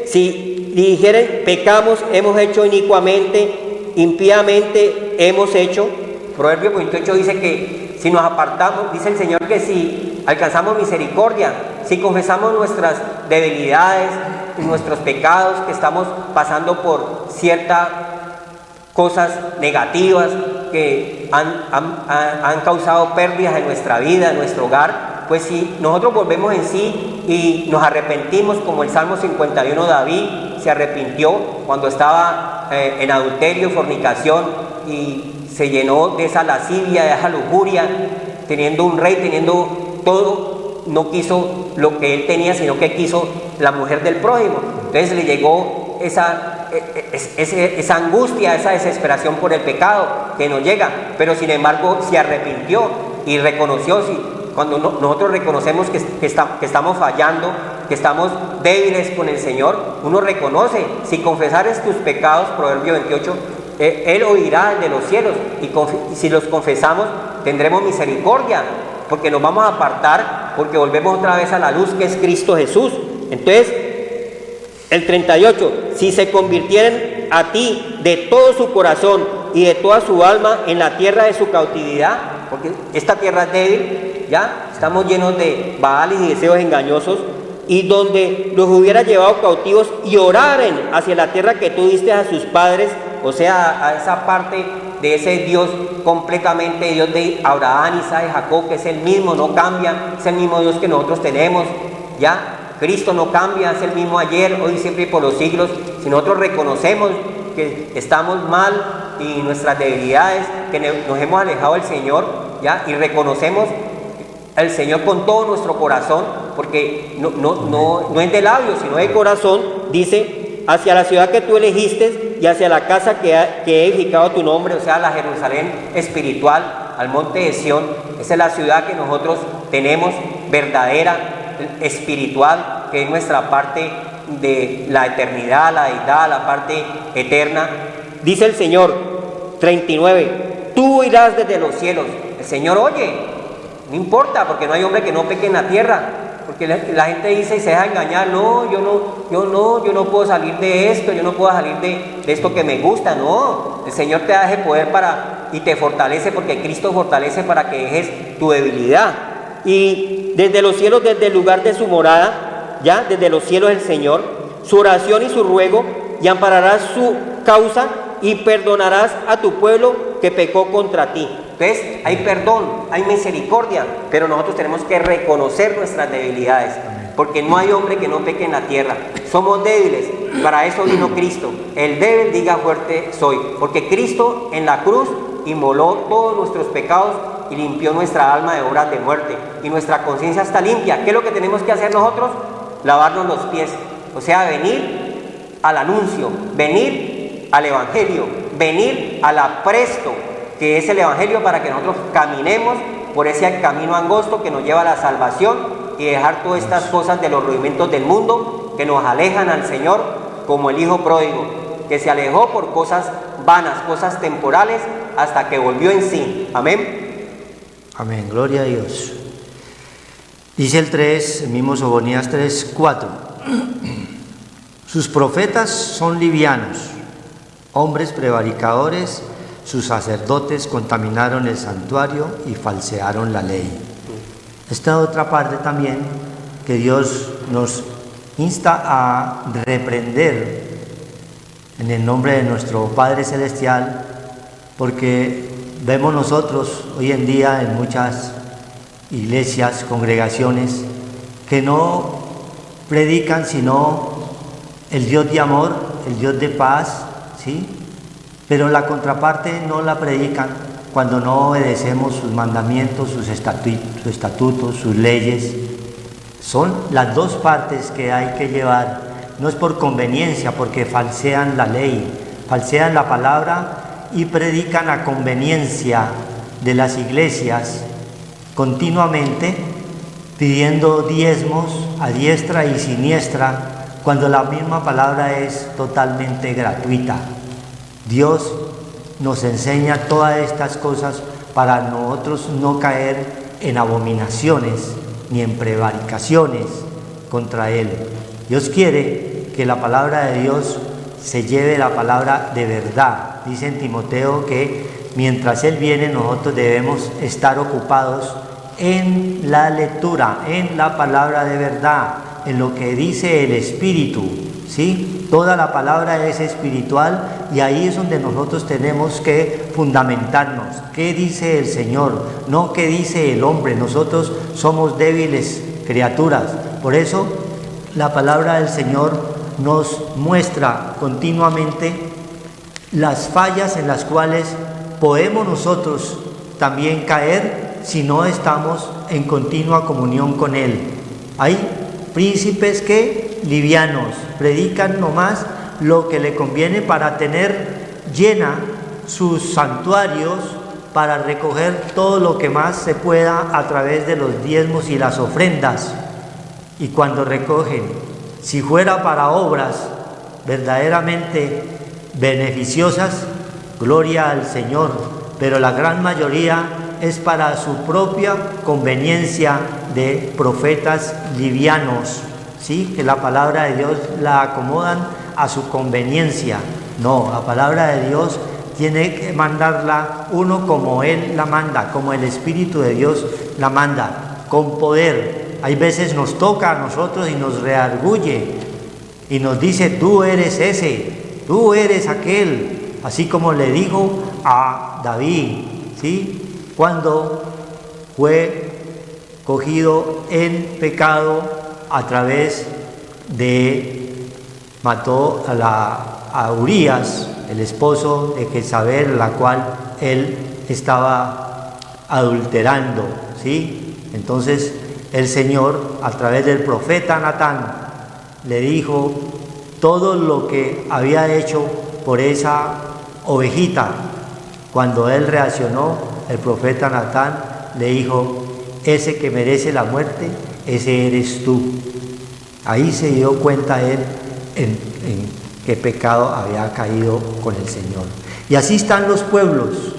si dijeren: pecamos, hemos hecho inicuamente, impíamente hemos hecho. Proverbio 28 dice que si nos apartamos, dice el Señor, que si alcanzamos misericordia, si confesamos nuestras debilidades y nuestros pecados, que estamos pasando por ciertas cosas negativas que han causado pérdidas en nuestra vida, en nuestro hogar, pues si nosotros volvemos en sí y nos arrepentimos, como el Salmo 51, David se arrepintió cuando estaba en adulterio, fornicación, y se llenó de esa lascivia, de esa lujuria, teniendo un rey, teniendo todo, no quiso lo que él tenía, sino que quiso la mujer del prójimo. Entonces le llegó esa angustia, esa desesperación por el pecado que nos llega, pero sin embargo se arrepintió y reconoció. Cuando nosotros reconocemos que estamos fallando, que estamos débiles con el Señor, uno reconoce: si confesares tus pecados, Proverbio 28, Él oirá de los cielos, y si los confesamos tendremos misericordia, porque nos vamos a apartar, porque volvemos otra vez a la luz que es Cristo Jesús. Entonces, el 38, si se convirtieren a ti de todo su corazón y de toda su alma en la tierra de su cautividad, porque esta tierra es débil, ya estamos llenos de baales y deseos engañosos, y donde los hubiera llevado cautivos y oraren hacia la tierra que tú diste a sus padres, o sea, a esa parte de ese Dios completamente, Dios de Abraham, Isaac y Jacob, que es el mismo, no cambia, es el mismo Dios que nosotros tenemos, ya. Cristo no cambia, es el mismo ayer, hoy, siempre y por los siglos. Si nosotros reconocemos que estamos mal y nuestras debilidades, que nos hemos alejado del Señor, ¿ya? Y reconocemos al Señor con todo nuestro corazón, porque no es de labios, sino de corazón, dice: hacia la ciudad que tú elegiste y hacia la casa que he edificado tu nombre, o sea, la Jerusalén espiritual, al monte de Sión. Esa es la ciudad que nosotros tenemos, verdadera, espiritual, que es nuestra parte de la eternidad, la deidad, la parte eterna. Dice el Señor, 39, tú oirás desde los cielos. El Señor oye, no importa, porque no hay hombre que no peque en la tierra, porque la gente dice y se deja engañar: no, yo no puedo salir de esto, yo no puedo salir de esto que me gusta. No, el Señor te da ese poder y te fortalece, porque Cristo fortalece para que dejes tu debilidad. Y desde los cielos, desde el lugar de su morada, ya desde los cielos el Señor, su oración y su ruego, y ampararás su causa y perdonarás a tu pueblo que pecó contra ti. Entonces hay perdón, hay misericordia, pero nosotros tenemos que reconocer nuestras debilidades, porque no hay hombre que no peque en la tierra. Somos débiles, para eso vino Cristo. El débil diga fuerte soy, porque Cristo en la cruz inmoló todos nuestros pecados y limpió nuestra alma de obras de muerte, y nuestra conciencia está limpia. ¿Qué es lo que tenemos que hacer nosotros? Lavarnos los pies, o sea, venir al anuncio, venir al Evangelio, venir al apresto, que es el Evangelio, para que nosotros caminemos por ese camino angosto que nos lleva a la salvación, y dejar todas estas cosas de los rudimentos del mundo que nos alejan al Señor, como el hijo pródigo, que se alejó por cosas vanas, cosas temporales, hasta que volvió en sí. Amén. Amén, gloria a Dios. Dice el 3, el mismo Sofonías 3, 4. Sus profetas son livianos, hombres prevaricadores, sus sacerdotes contaminaron el santuario y falsearon la ley. Esta otra parte también que Dios nos insta a reprender en el nombre de nuestro Padre Celestial, porque vemos nosotros hoy en día en muchas iglesias, congregaciones, que no predican sino el Dios de amor, el Dios de paz, ¿sí? Pero la contraparte no la predican cuando no obedecemos sus mandamientos, sus estatutos, sus leyes. Son las dos partes que hay que llevar. No es por conveniencia, porque falsean la ley, falsean la palabra y predican a conveniencia de las iglesias continuamente, pidiendo diezmos a diestra y siniestra, cuando la misma palabra es totalmente gratuita. Dios nos enseña todas estas cosas para nosotros no caer en abominaciones ni en prevaricaciones contra Él. Dios quiere que la palabra de Dios se lleve la palabra de verdad. Dice en Timoteo que mientras Él viene, nosotros debemos estar ocupados en la lectura, en la palabra de verdad, en lo que dice el Espíritu, ¿sí? Toda la palabra es espiritual y ahí es donde nosotros tenemos que fundamentarnos. ¿Qué dice el Señor? No qué dice el hombre. Nosotros somos débiles criaturas. Por eso la palabra del Señor nos muestra continuamente las fallas en las cuales podemos nosotros también caer si no estamos en continua comunión con Él. Hay príncipes que livianos, predican nomás lo que le conviene para tener llena sus santuarios, para recoger todo lo que más se pueda a través de los diezmos y las ofrendas. Y cuando recogen, si fuera para obras verdaderamente beneficiosas, gloria al Señor, pero la gran mayoría es para su propia conveniencia de profetas livianos, ¿sí? Que la palabra de Dios la acomodan a su conveniencia. No, la palabra de Dios tiene que mandarla uno como Él la manda, como el Espíritu de Dios la manda, con poder. Hay veces nos toca a nosotros y nos reargulle y nos dice: tú eres ese, tú eres aquel, así como le dijo a David, ¿sí? Cuando fue cogido en pecado a través de, mató a Urías, el esposo de Jezabel, la cual él estaba adulterando, ¿sí? Entonces el Señor, a través del profeta Natán, le dijo todo lo que había hecho por esa ovejita. Cuando él reaccionó, el profeta Natán le dijo: ese que merece la muerte, ese eres tú. Ahí se dio cuenta él en qué pecado había caído con el Señor. Y así están los pueblos,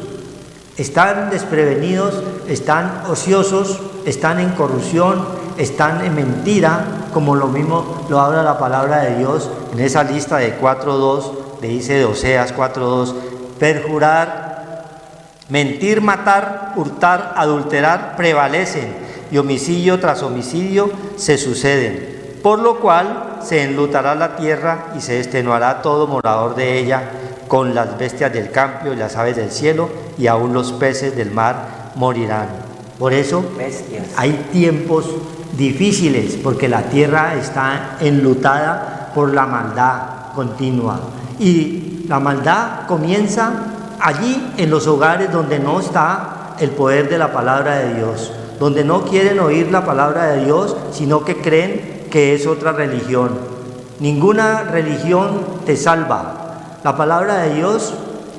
están desprevenidos, están ociosos, están en corrupción, están en mentira, como lo mismo lo habla la palabra de Dios en esa lista de 4.2, le dice de Oseas 4.2: perjurar, mentir, matar, hurtar, adulterar prevalecen, y homicidio tras homicidio se suceden. Por lo cual se enlutará la tierra y se extenuará todo morador de ella, con las bestias del campo y las aves del cielo, y aún los peces del mar morirán. Por eso hay tiempos difíciles, porque la tierra está enlutada por la maldad continua. Y la maldad comienza allí en los hogares donde no está el poder de la palabra de Dios, donde no quieren oír la palabra de Dios, sino que creen que es otra religión. Ninguna religión te salva. La palabra de Dios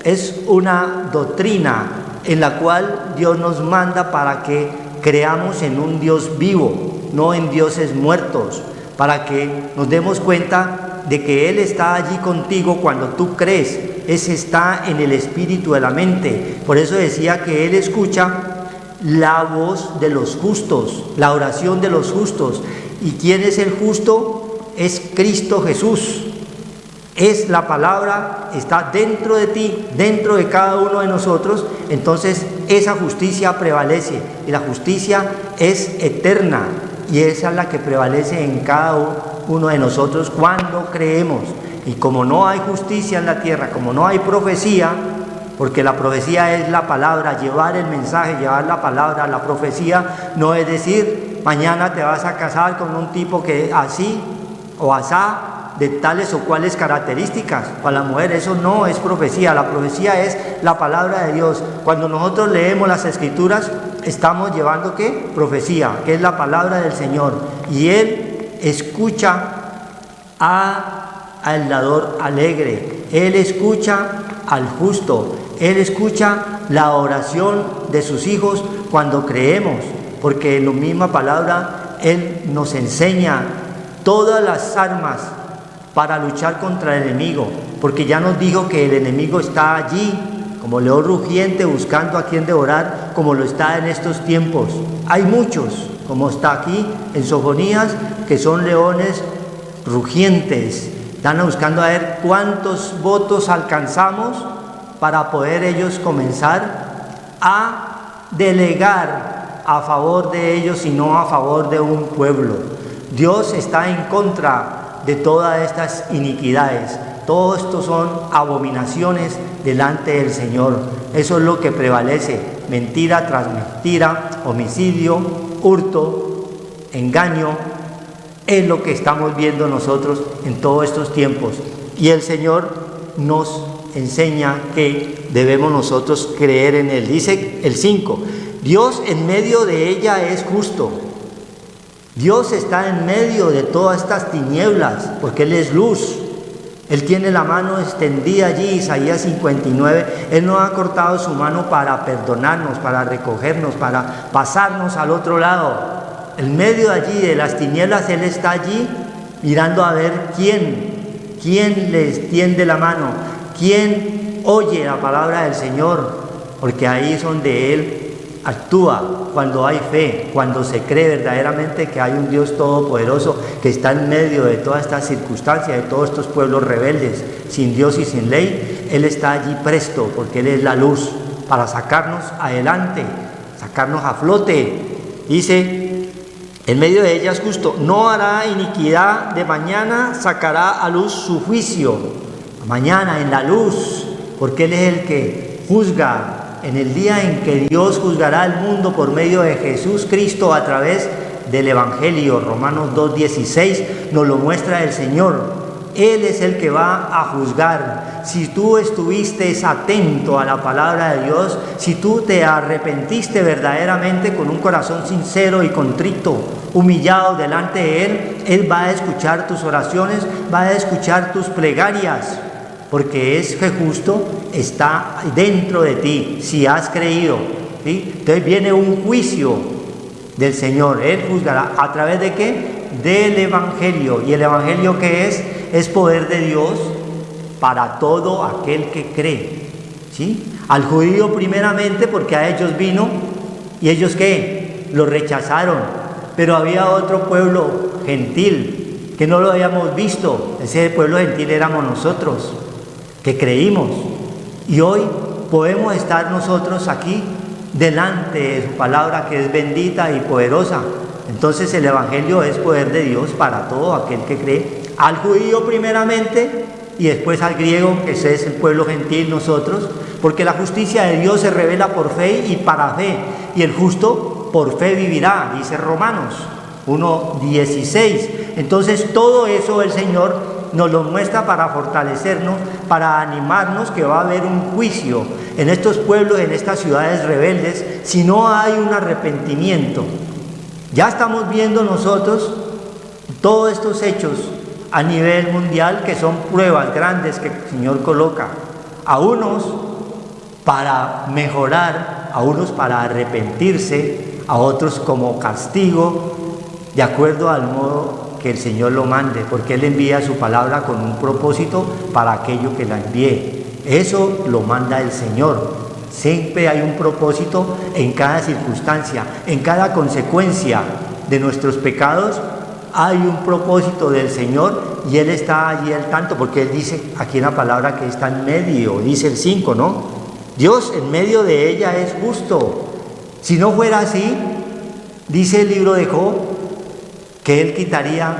es una doctrina en la cual Dios nos manda para que creamos en un Dios vivo, no en dioses muertos, para que nos demos cuenta de que Él está allí contigo cuando tú crees. Ese está en el espíritu de la mente. Por eso decía que Él escucha la voz de los justos, la oración de los justos. ¿Y quién es el justo? Es Cristo Jesús. Es la palabra, está dentro de ti, dentro de cada uno de nosotros. Entonces esa justicia prevalece, y la justicia es eterna, y esa es la que prevalece en cada uno de nosotros cuando creemos. Y como no hay justicia en la tierra, como no hay profecía, porque la profecía es la palabra, llevar el mensaje, llevar la palabra. La profecía no es decir: mañana te vas a casar con un tipo que así o asá, de tales o cuales características. Para la mujer eso no es profecía. La profecía es la palabra de Dios. Cuando nosotros leemos las Escrituras, estamos llevando ¿qué? Profecía, que es la palabra del Señor. Y Él escucha al dador alegre, Él escucha al justo, Él escucha la oración de sus hijos cuando creemos, porque en la misma palabra Él nos enseña todas las armas para luchar contra el enemigo, porque ya nos dijo que el enemigo está allí como león rugiente buscando a quien devorar, como lo está en estos tiempos. Hay muchos, como está aquí en Sofonías, que son leones rugientes. Están buscando a ver cuántos votos alcanzamos para poder ellos comenzar a delegar a favor de ellos y no a favor de un pueblo. Dios está en contra de todas estas iniquidades. Todo esto son abominaciones delante del Señor. Eso es lo que prevalece: mentira tras mentira, homicidio, hurto, engaño. Es lo que estamos viendo nosotros en todos estos tiempos. Y el Señor nos enseña que debemos nosotros creer en Él. Dice el 5: Dios en medio de ella es justo. Dios está en medio de todas estas tinieblas, porque Él es luz. Él tiene la mano extendida allí, Isaías 59. Él no ha cortado su mano para perdonarnos, para recogernos, para pasarnos al otro lado. En medio de allí, de las tinieblas, Él está allí mirando a ver quién le extiende la mano, quién oye la palabra del Señor, porque ahí es donde Él actúa, cuando hay fe, cuando se cree verdaderamente que hay un Dios todopoderoso que está en medio de todas estas circunstancias, de todos estos pueblos rebeldes, sin Dios y sin ley. Él está allí presto, porque Él es la luz para sacarnos adelante, sacarnos a flote. Dice, en medio de ellas justo, no hará iniquidad, de mañana sacará a luz su juicio. Mañana en la luz, porque Él es el que juzga. En el día en que Dios juzgará al mundo por medio de Jesús Cristo a través del Evangelio. Romanos 2:16 nos lo muestra el Señor. Él es el que va a juzgar. Si tú estuviste atento a la palabra de Dios, si tú te arrepentiste verdaderamente con un corazón sincero y contrito, humillado delante de Él, Él va a escuchar tus oraciones, va a escuchar tus plegarias. Porque es que justo está dentro de ti, si has creído, ¿sí? Entonces viene un juicio del Señor. Él juzgará, ¿a través de qué? Del Evangelio. ¿Y el Evangelio qué es? Es poder de Dios para todo aquel que cree, ¿sí? Al judío primeramente, porque a ellos vino, y ellos ¿qué? Lo rechazaron. Pero había otro pueblo gentil que no lo habíamos visto. Ese pueblo gentil éramos nosotros, que creímos, y hoy podemos estar nosotros aquí delante de su palabra, que es bendita y poderosa. Entonces el Evangelio es poder de Dios para todo aquel que cree, al judío primeramente y después al griego, que ese es el pueblo gentil, nosotros, porque la justicia de Dios se revela por fe y para fe, y el justo por fe vivirá, dice Romanos 1:16. Entonces todo eso el Señor nos lo muestra para fortalecernos, para animarnos que va a haber un juicio en estos pueblos, en estas ciudades rebeldes, si no hay un arrepentimiento. Ya estamos viendo nosotros todos estos hechos a nivel mundial, que son pruebas grandes que el Señor coloca, a unos para mejorar, a unos para arrepentirse, a otros como castigo, de acuerdo al modo que el Señor lo mande, porque Él envía su palabra con un propósito para aquello que la envíe. Eso lo manda el Señor. Siempre hay un propósito en cada circunstancia, en cada consecuencia de nuestros pecados. Hay un propósito del Señor y Él está allí al tanto, porque Él dice aquí en la palabra que está en medio, dice el 5, ¿no? Dios en medio de ella es justo. Si no fuera así, dice el libro de Job, que Él quitaría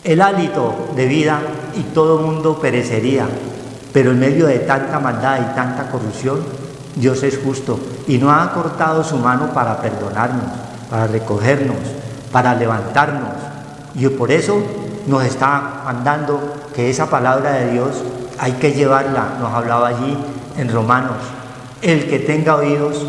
el hálito de vida y todo mundo perecería. Pero en medio de tanta maldad y tanta corrupción, Dios es justo y no ha cortado su mano para perdonarnos, para recogernos, para levantarnos. Y por eso nos está mandando que esa palabra de Dios hay que llevarla. Nos hablaba allí en Romanos: el que tenga oídos,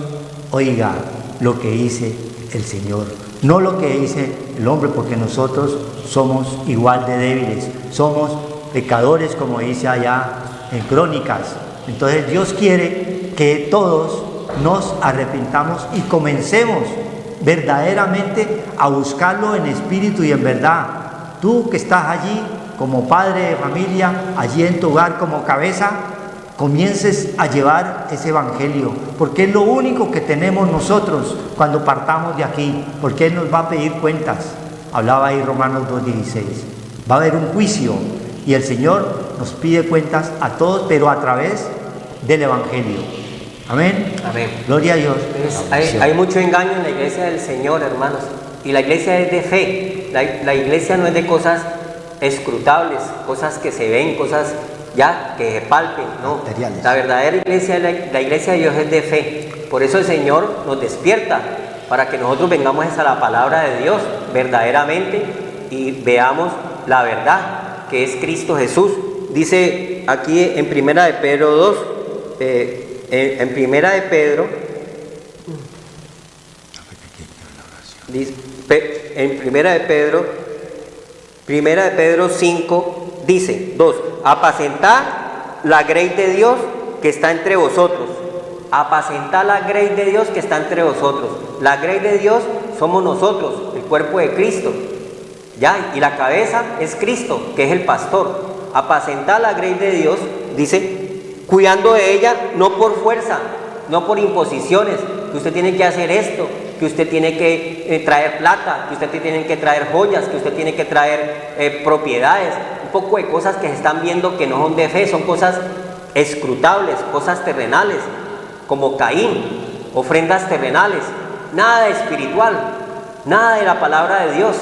oiga lo que dice el Señor, no lo que dice el hombre, porque nosotros somos igual de débiles, somos pecadores, como dice allá en Crónicas. Entonces Dios quiere que todos nos arrepintamos y comencemos verdaderamente a buscarlo en espíritu y en verdad. Tú que estás allí como padre de familia, allí en tu hogar como cabeza, comiences a llevar ese evangelio, porque es lo único que tenemos nosotros cuando partamos de aquí, porque Él nos va a pedir cuentas. Hablaba ahí Romanos 2:16. Va a haber un juicio y el Señor nos pide cuentas a todos, pero a través del evangelio. Amén. Amén. Gloria a Dios. Hay mucho engaño en la iglesia del Señor, hermanos, y la iglesia es de fe. La iglesia no es de cosas escrutables, cosas que se ven, cosas ya que se palpen, no. Materiales. La verdadera iglesia, la iglesia de Dios es de fe. Por eso el Señor nos despierta, para que nosotros vengamos a la palabra de Dios verdaderamente y veamos la verdad, que es Cristo Jesús. Dice aquí en Primera de Pedro 2, en Primera de Pedro, dice, en Primera de Pedro 5, dice, 2, apacentad la grey de Dios que está entre vosotros. Apacentad la grey de Dios que está entre vosotros. La grey de Dios somos nosotros, el cuerpo de Cristo. ¿Ya? Y la cabeza es Cristo, que es el pastor. Apacentad la grey de Dios, dice, cuidando de ella, no por fuerza, no por imposiciones, que usted tiene que hacer esto, que usted tiene que traer plata, que usted tiene que traer joyas, que usted tiene que traer propiedades, un poco de cosas que se están viendo que no son de fe, son cosas escrutables, cosas terrenales, como Caín, ofrendas terrenales, nada espiritual, nada de la palabra de Dios.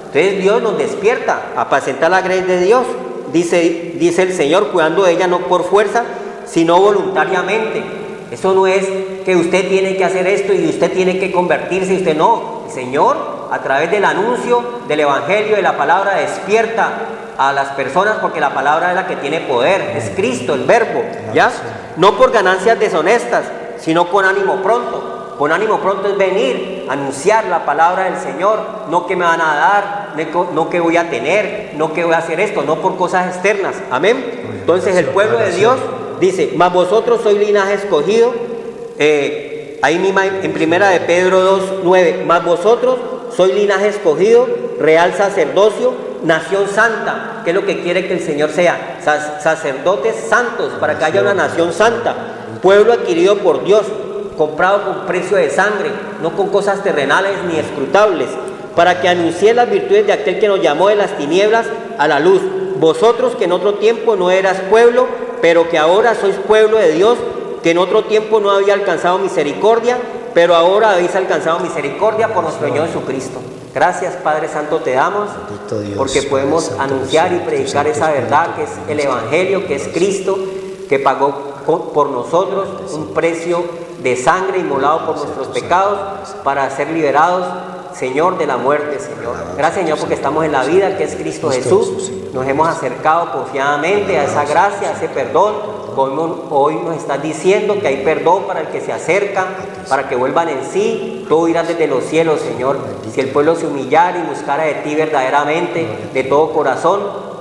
Entonces Dios nos despierta, apacentar la grey de Dios, dice el Señor, cuidando de ella no por fuerza, sino voluntariamente. Eso no es que usted tiene que hacer esto y usted tiene que convertirse, y usted no. El Señor, a través del anuncio del Evangelio, de la palabra, despierta a las personas, porque la palabra es la que tiene poder, es Cristo, el verbo, ¿ya? No por ganancias deshonestas, sino con ánimo pronto. Con ánimo pronto es venir, anunciar la palabra del Señor, no que me van a dar, no que voy a tener, no que voy a hacer esto, no por cosas externas, amén. Entonces el pueblo de Dios dice, mas vosotros sois linaje escogido, ahí misma en primera de Pedro 2:9, mas vosotros sois linaje escogido, real sacerdocio, nación santa, que es lo que quiere que el Señor sea, sacerdotes santos, para que haya una nación santa, pueblo adquirido por Dios, comprado con precio de sangre, no con cosas terrenales ni escrutables, para que anuncie las virtudes de aquel que nos llamó de las tinieblas a la luz. Vosotros que en otro tiempo no eras pueblo, pero que ahora sois pueblo de Dios, que en otro tiempo no había alcanzado misericordia, pero ahora habéis alcanzado misericordia por nuestro Señor Jesucristo. Gracias, Padre Santo, te damos, porque podemos anunciar y predicar esa verdad que es el Evangelio, que es Cristo, que pagó por nosotros un precio de sangre inmolado por nuestros pecados para ser liberados, Señor, de la muerte, Señor. Gracias, Señor, porque estamos en la vida que es Cristo Jesús. Nos hemos acercado confiadamente a esa gracia, a ese perdón. Hoy nos estás diciendo que hay perdón para el que se acerca, para que vuelvan en sí. Todo irá desde los cielos, Señor. Si el pueblo se humillara y buscara de ti verdaderamente, de todo corazón,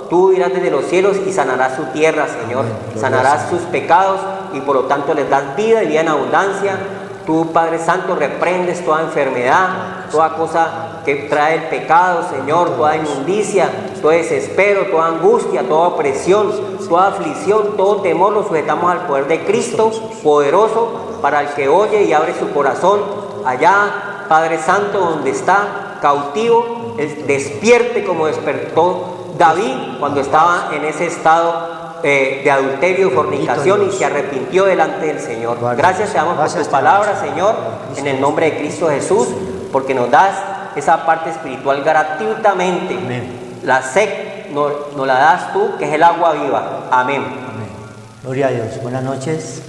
tú irás desde los cielos y sanarás su tierra, Señor. Sanarás sus pecados y por lo tanto les das vida y vida en abundancia. Tú, Padre Santo, reprendes toda enfermedad, toda cosa que trae el pecado, Señor, toda inmundicia, todo desespero, toda angustia, toda opresión, toda aflicción, todo temor, lo sujetamos al poder de Cristo, poderoso para el que oye y abre su corazón. Allá, Padre Santo, donde está cautivo, despierte como despertó David cuando estaba en ese estado de adulterio y fornicación y se arrepintió delante del Señor. Gracias te damos por tu palabra, Señor, en el nombre de Cristo Jesús, porque nos das esa parte espiritual gratuitamente. La sed nos la das tú, que es el agua viva. Amén. Gloria a Dios. Buenas noches.